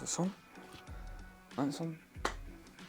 this on? That's on.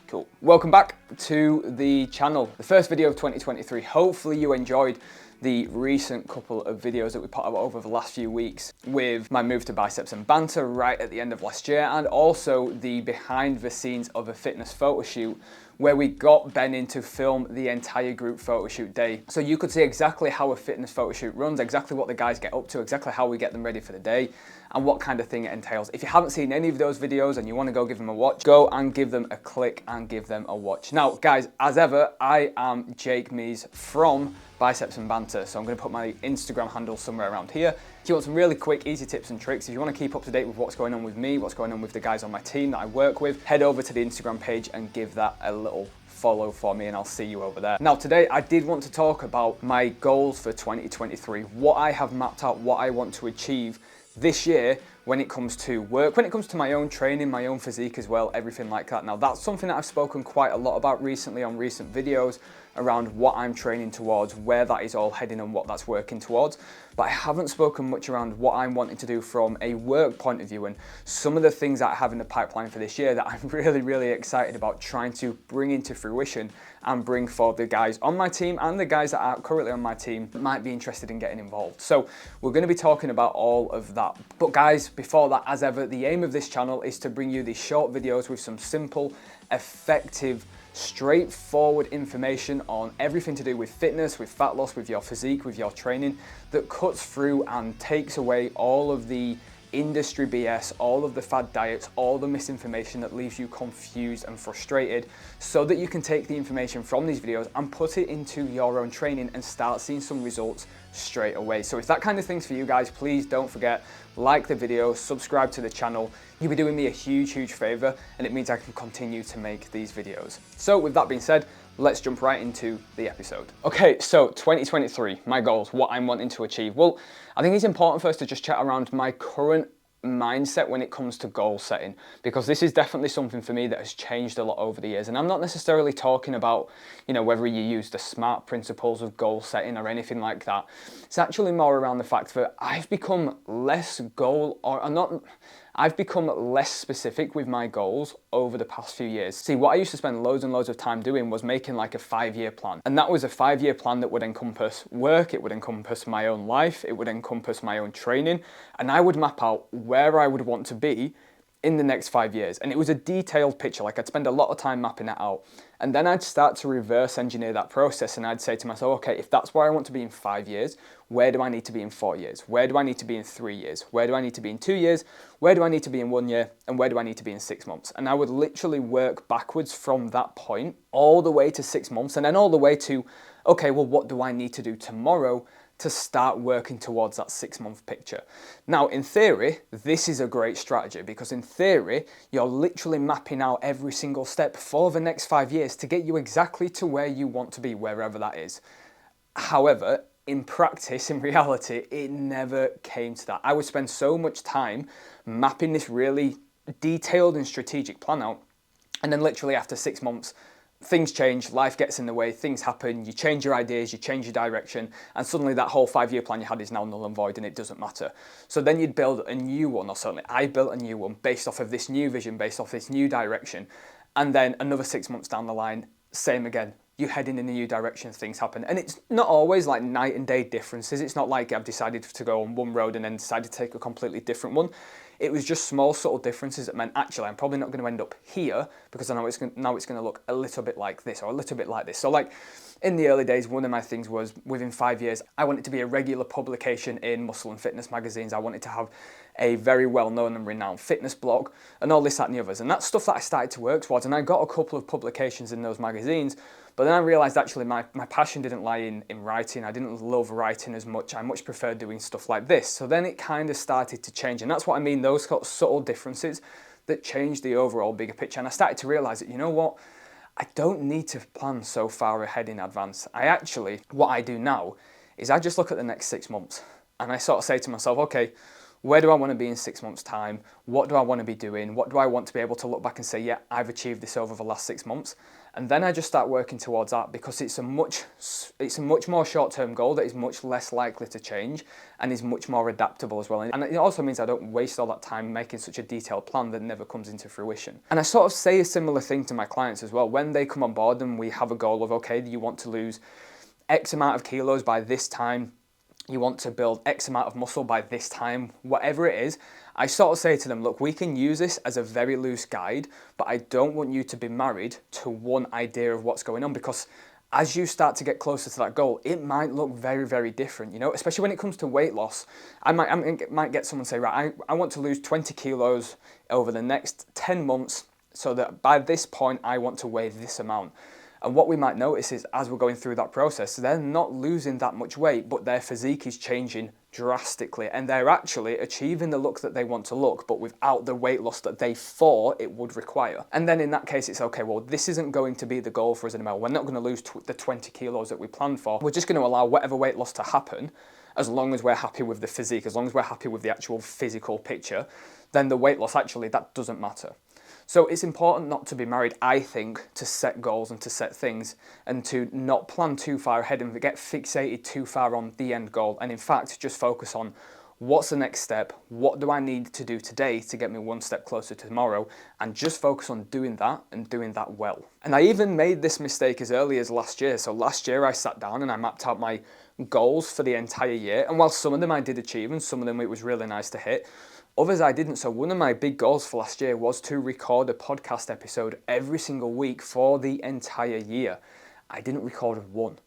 Cool. Welcome back to the channel. The first video of 2023. Hopefully you enjoyed the recent couple of videos that we put out over the last few weeks with my move to Biceps and Banter right at the end of last year, and also the behind the scenes of a fitness photo shoot where we got Ben in to film the entire group photo shoot day. So you could see exactly how a fitness photo shoot runs, exactly what the guys get up to, exactly how we get them ready for the day, and what kind of thing it entails. If you haven't seen any of those videos and you want to go give them a watch, go and give them a click and give them a watch. Now, guys, as ever, I am Jake Mees from Biceps and Banter, so I'm going to put my Instagram handle somewhere around here. If you want some really quick, easy tips and tricks, if you want to keep up to date with what's going on with me, what's going on with the guys on my team that I work with, head over to the Instagram page and give that a little follow for me, and I'll see you over there. Now, today I did want to talk about my goals for 2023, what I have mapped out, what I want to achieve this year when it comes to work, when it comes to my own training, my own physique as well, everything like that. Now, that's something that I've spoken quite a lot about recently on recent videos around what I'm training towards, where that is all heading and what that's working towards. But I haven't spoken much around what I'm wanting to do from a work point of view and some of the things that I have in the pipeline for this year that I'm really excited about trying to bring into fruition and bring for the guys on my team and the guys that are currently on my team that might be interested in getting involved. So we're going to be talking about all of that. But guys, before that, as ever, the aim of this channel is to bring you these short videos with some simple, effective, straightforward information on everything to do with fitness, with fat loss, with your physique, with your training, that cuts through and takes away all of the industry BS, all of the fad diets, all the misinformation that leaves you confused and frustrated, so that you can take the information from these videos and put it into your own training and start seeing some results straight away. So if that kind of thing's for you guys, please don't forget, like the video, subscribe to the channel. You'll be doing me a huge favor, and it means I can continue to make these videos. So with that being said, let's jump right into the episode. Okay, so 2023, my goals, what I'm wanting to achieve. Well, I think it's important first to just chat around my current mindset when it comes to goal setting, because this is definitely something for me that has changed a lot over the years. And I'm not necessarily talking about, whether you use the SMART principles of goal setting or anything like that. It's actually more around the fact that I've become less specific with my goals over the past few years. See, what I used to spend loads and loads of time doing was making like a 5-year plan. And that was a 5-year plan that would encompass work, it would encompass my own life, it would encompass my own training, and I would map out where I would want to be in the next 5 years. And it was a detailed picture, like I'd spend a lot of time mapping it out. And then I'd start to reverse engineer that process, and I'd say to myself, okay, if that's where I want to be in 5 years, where do I need to be in 4 years? Where do I need to be in 3 years? Where do I need to be in 2 years? Where do I need to be in 1 year? And where do I need to be in 6 months? And I would literally work backwards from that point all the way to 6 months, and then all the way to, okay, well, what do I need to do tomorrow to start working towards that 6-month picture? Now, in theory, this is a great strategy, because in theory, you're literally mapping out every single step for the next 5 years to get you exactly to where you want to be, wherever that is. However, in practice, in reality, it never came to that. I would spend so much time mapping this really detailed and strategic plan out, and then literally after 6 months, things change, life gets in the way, things happen, you change your ideas, you change your direction, and suddenly that whole 5-year plan you had is now null and void and it doesn't matter. So then you'd build a new one, or certainly I built a new one based off of this new vision, based off this new direction, and then another 6 months down the line, same again. You head in a new direction, things happen. And it's not always like night and day differences. It's not like I've decided to go on one road and then decided to take a completely different one. It was just small, subtle differences that meant, actually, I'm probably not going to end up here because I know now it's going to look a little bit like this or a little bit like this. So like in the early days, one of my things was within 5 years, I wanted to be a regular publication in muscle and fitness magazines. I wanted to have a very well-known and renowned fitness blog and all this, that and the others. And that's stuff that I started to work towards. And I got a couple of publications in those magazines. But then I realised actually my passion didn't lie in writing. I didn't love writing as much. I much preferred doing stuff like this. So then it kind of started to change. And that's what I mean, those sort of subtle differences that changed the overall bigger picture. And I started to realise that, you know what? I don't need to plan so far ahead in advance. What I do now is I just look at the next 6 months and I sort of say to myself, okay, where do I want to be in 6 months' time? What do I want to be doing? What do I want to be able to look back and say, yeah, I've achieved this over the last 6 months? And then I just start working towards that because it's a much more short-term goal that is much less likely to change and is much more adaptable as well. And it also means I don't waste all that time making such a detailed plan that never comes into fruition. And I sort of say a similar thing to my clients as well. When they come on board and we have a goal of, okay, you want to lose X amount of kilos by this time, you want to build X amount of muscle by this time, whatever it is, I sort of say to them, look, we can use this as a very loose guide, but I don't want you to be married to one idea of what's going on, because as you start to get closer to that goal, it might look very, very different, you know, especially when it comes to weight loss. I might get someone say, right, I want to lose 20 kilos over the next 10 months so that by this point I want to weigh this amount. And what we might notice is as we're going through that process, they're not losing that much weight, but their physique is changing drastically and they're actually achieving the look that they want to look, but without the weight loss that they thought it would require. And then in that case, it's okay, well, this isn't going to be the goal for us anymore. We're not going to lose the 20 kilos that we planned for. We're just going to allow whatever weight loss to happen as long as we're happy with the physique, as long as we're happy with the actual physical picture, then the weight loss, actually, that doesn't matter. So it's important not to be married, I think, to set goals and to set things and to not plan too far ahead and get fixated too far on the end goal. And in fact, just focus on what's the next step, what do I need to do today to get me one step closer to tomorrow, and just focus on doing that and doing that well. And I even made this mistake as early as last year. So last year I sat down and I mapped out my goals for the entire year. And while some of them I did achieve and some of them it was really nice to hit, others I didn't. So one of my big goals for last year was to record a podcast episode every single week for the entire year. I didn't record one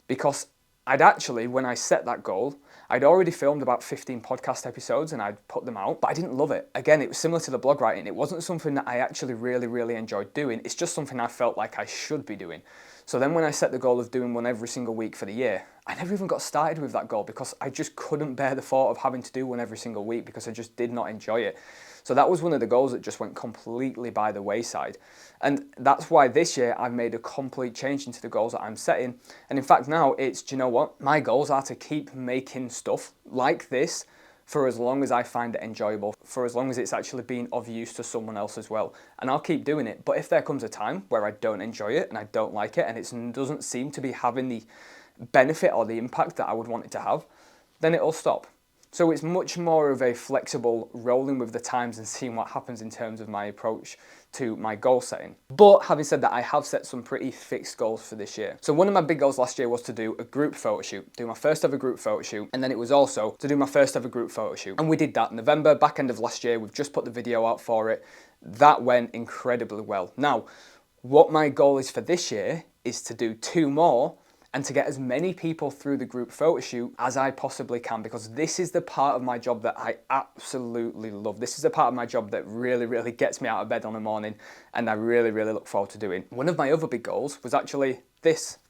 because I'd actually, when I set that goal, I'd already filmed about 15 podcast episodes and I'd put them out, but I didn't love it. Again, it was similar to the blog writing. It wasn't something that I actually really enjoyed doing. It's just something I felt like I should be doing. So then when I set the goal of doing one every single week for the year, I never even got started with that goal because I just couldn't bear the thought of having to do one every single week because I just did not enjoy it. So that was one of the goals that just went completely by the wayside. And that's why this year I've made a complete change into the goals that I'm setting. And in fact now it's, do you know what? My goals are to keep making stuff like this for as long as I find it enjoyable, for as long as it's actually being of use to someone else as well. And I'll keep doing it. But if there comes a time where I don't enjoy it and I don't like it and it doesn't seem to be having the benefit or the impact that I would want it to have, then it'll stop. So it's much more of a flexible rolling with the times and seeing what happens in terms of my approach to my goal setting. But having said that, I have set some pretty fixed goals for this year. So one of my big goals last year was to do a group photo shoot, do my first ever group photo shoot, and then it was also to do my first ever group photo shoot. And we did that in November, back end of last year. We've just put the video out for it. That went incredibly well. Now, what my goal is for this year is to do 2 more and to get as many people through the group photo shoot as I possibly can, because this is the part of my job that I absolutely love. This is the part of my job that really gets me out of bed on a morning and I really look forward to doing. One of my other big goals was actually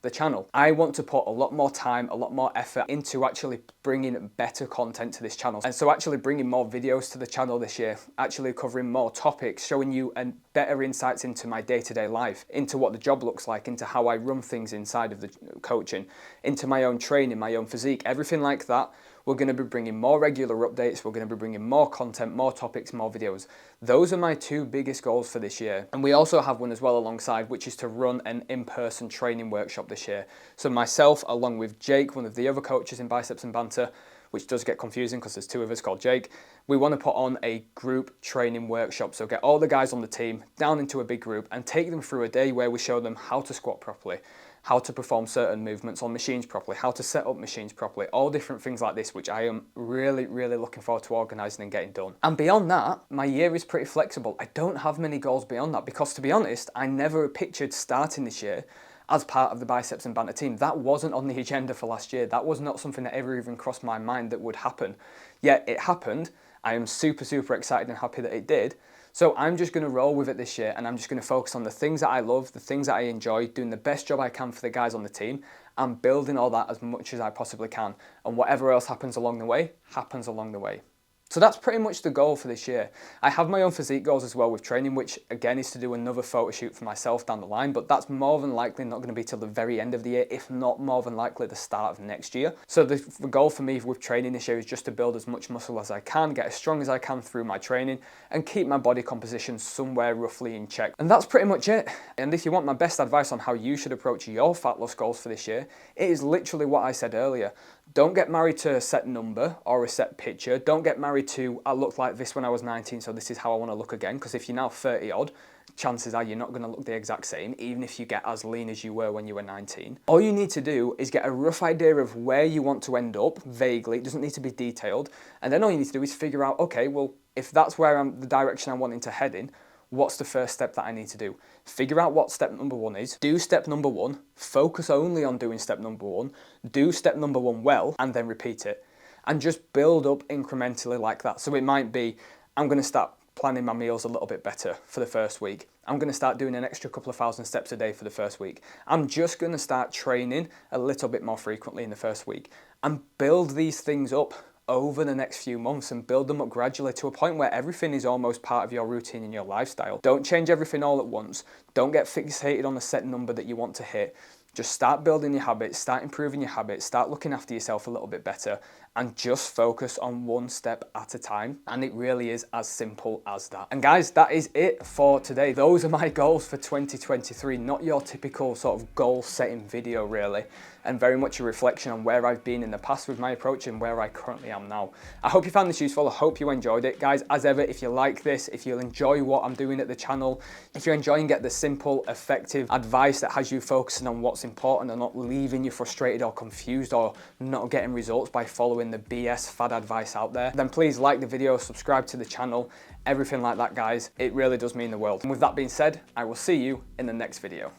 the channel. I want to put a lot more time, a lot more effort into actually bringing better content to this channel. And so actually bringing more videos to the channel this year, actually covering more topics, showing you better insights into my day-to-day life, into what the job looks like, into how I run things inside of the coaching, into my own training, my own physique, everything like that. We're going to be bringing more regular updates. We're going to be bringing more content, more topics, more videos. Those are my 2 biggest goals for this year. And we also have one as well alongside, which is to run an in-person training workshop this year. So myself, along with Jake, one of the other coaches in Biceps and Banter, which does get confusing because there's 2 of us called Jake, we want to put on a group training workshop. So get all the guys on the team down into a big group and take them through a day where we show them how to squat properly, how to perform certain movements on machines properly, how to set up machines properly, all different things like this, which I am really looking forward to organising and getting done. And beyond that, my year is pretty flexible. I don't have many goals beyond that because, to be honest, I never pictured starting this year as part of the Biceps and Banter team. That wasn't on the agenda for last year. That was not something that ever even crossed my mind that would happen. Yet it happened. I am super excited and happy that it did. So I'm just going to roll with it this year and I'm just going to focus on the things that I love, the things that I enjoy, doing the best job I can for the guys on the team and building all that as much as I possibly can. And whatever else happens along the way, happens along the way. So that's pretty much the goal for this year. I have my own physique goals as well with training, which again is to do another photo shoot for myself down the line, but that's more than likely not going to be till the very end of the year, if not more than likely the start of next year. So the goal for me with training this year is just to build as much muscle as I can, get as strong as I can through my training, and keep my body composition somewhere roughly in check. And that's pretty much it. And if you want my best advice on how you should approach your fat loss goals for this year, it is literally what I said earlier. Don't get married to a set number or a set picture. Don't get married to, I looked like this when I was 19, so this is how I want to look again. Because if you're now 30 odd, chances are you're not going to look the exact same, even if you get as lean as you were when you were 19. All you need to do is get a rough idea of where you want to end up, vaguely. It doesn't need to be detailed. And then all you need to do is figure out, okay, well, if that's where the direction I'm wanting to head in, what's the first step that I need to do? Figure out what step number one is, do step number one, focus only on doing step number one, do step number one well, and then repeat it. And just build up incrementally like that. So it might be, I'm gonna start planning my meals a little bit better for the first week. I'm gonna start doing an extra couple of thousand steps a day for the first week. I'm just gonna start training a little bit more frequently in the first week. And build these things up over the next few months and build them up gradually to a point where everything is almost part of your routine and your lifestyle. Don't change everything all at once. Don't get fixated on a set number that you want to hit. Just start building your habits, start improving your habits, start looking after yourself a little bit better, and just focus on one step at a time. And it really is as simple as that. And guys, that is it for today. Those are my goals for 2023, not your typical sort of goal setting video really, and very much a reflection on where I've been in the past with my approach and where I currently am now. I hope you found this useful. I hope you enjoyed it. Guys, as ever, if you like this, if you enjoy what I'm doing at the channel, if you're enjoying the simple, effective advice that has you focusing on what's important and not leaving you frustrated or confused or not getting results by following the BS fad advice out there, then please like the video, subscribe to the channel, everything like that, guys. It really does mean the world. And with that being said, I will see you in the next video.